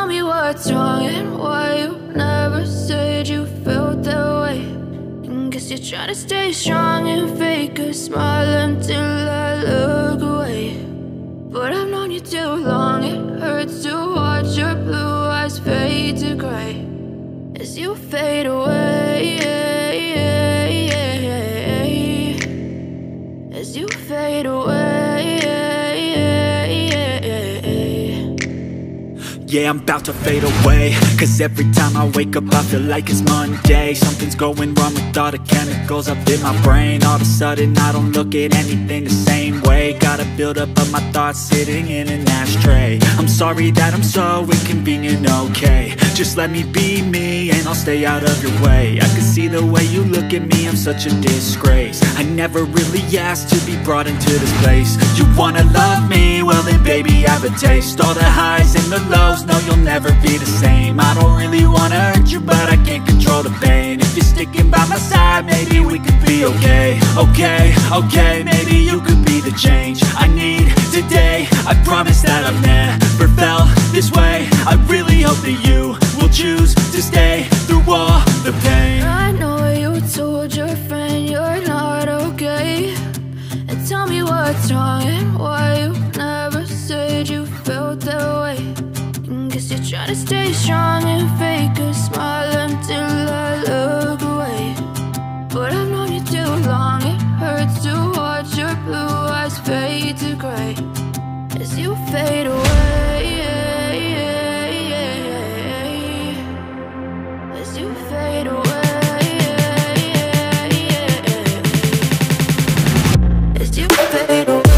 tell me what's wrong and why you never said you felt that way. And guess you're trying to stay strong and fake a smile until I look away. But I've known you too long, it hurts to watch your blue eyes fade to gray as you fade away, as you fade away. Yeah, I'm about to fade away, cause every time I wake up I feel like it's Monday. Something's going wrong with all the chemicals up in my brain. All of a sudden I don't look at anything the same way. Gotta build up of my thoughts sitting in an ashtray. I'm sorry that I'm so inconvenient, okay. Just let me be me and I'll stay out of your way. I can see the way you look at me, I'm such a disgrace. I never really asked to be brought into this place. You wanna love me? Well then baby have a taste. All the highs and the lows, no, you'll never be the same. I don't really wanna hurt you, but I can't control the pain. If you're sticking by my side, maybe we could be okay. Okay, maybe you could be the change I need today. I promise that I've never felt this way. I really hope that you will choose to stay through all the pain. I know you told your friend you're not okay, and tell me what's wrong and why you never said you felt that way. Guess you're trying to stay strong and fake a smile until I look away. But I've known you too long, it hurts to watch your blue eyes fade to gray as you fade away, as you fade away, as you fade away.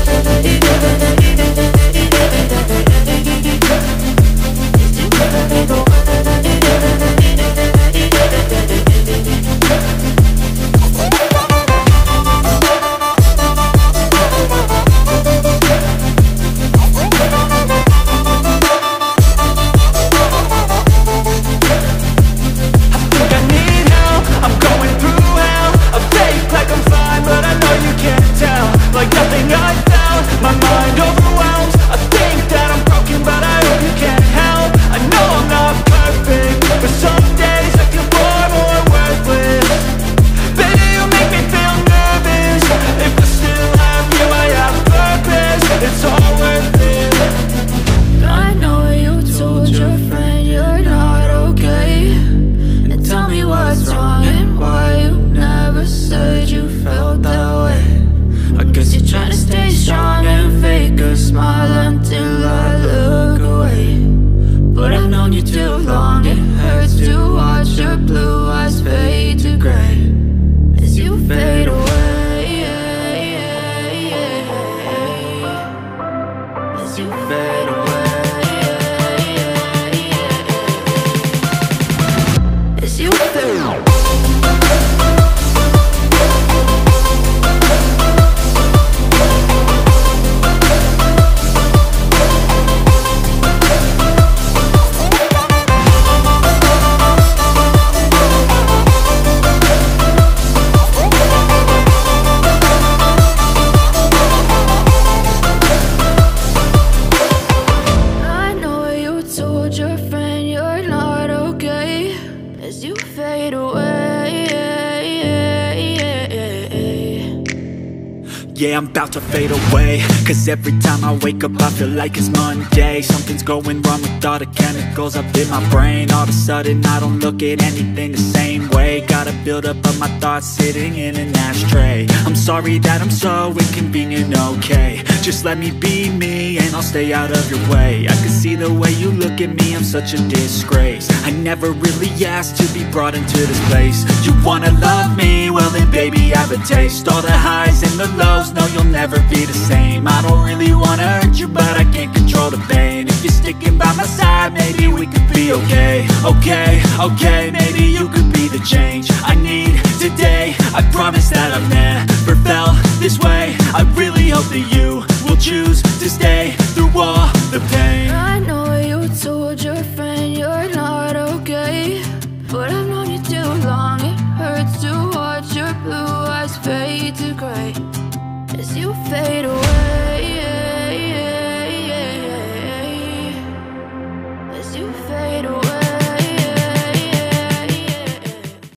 Yeah, I'm about to fade away, cause every time I wake up I feel like it's Monday. Something's going wrong with all the chemicals up in my brain. All of a sudden I don't look at anything the same way. Gotta build up of my thoughts sitting in an ashtray. I'm sorry that I'm so inconvenient, okay. Just let me be me and I'll stay out of your way. I can see the way you look at me, I'm such a disgrace. I never really asked to be brought into this place. You wanna love me? Well then baby have a taste. All the highs and the lows, no, you'll never be the same. I don't really wanna hurt you, but I can't control the pain. If you're sticking by my side, maybe we could be okay. Okay, maybe you could be the change I need today. I promise that I've never felt this way. I really hope that you will choose to stay through all the pain. I know you told your friend you're not okay, but I've known you too long. It hurts to watch your blue eyes fade to gray as you fade away.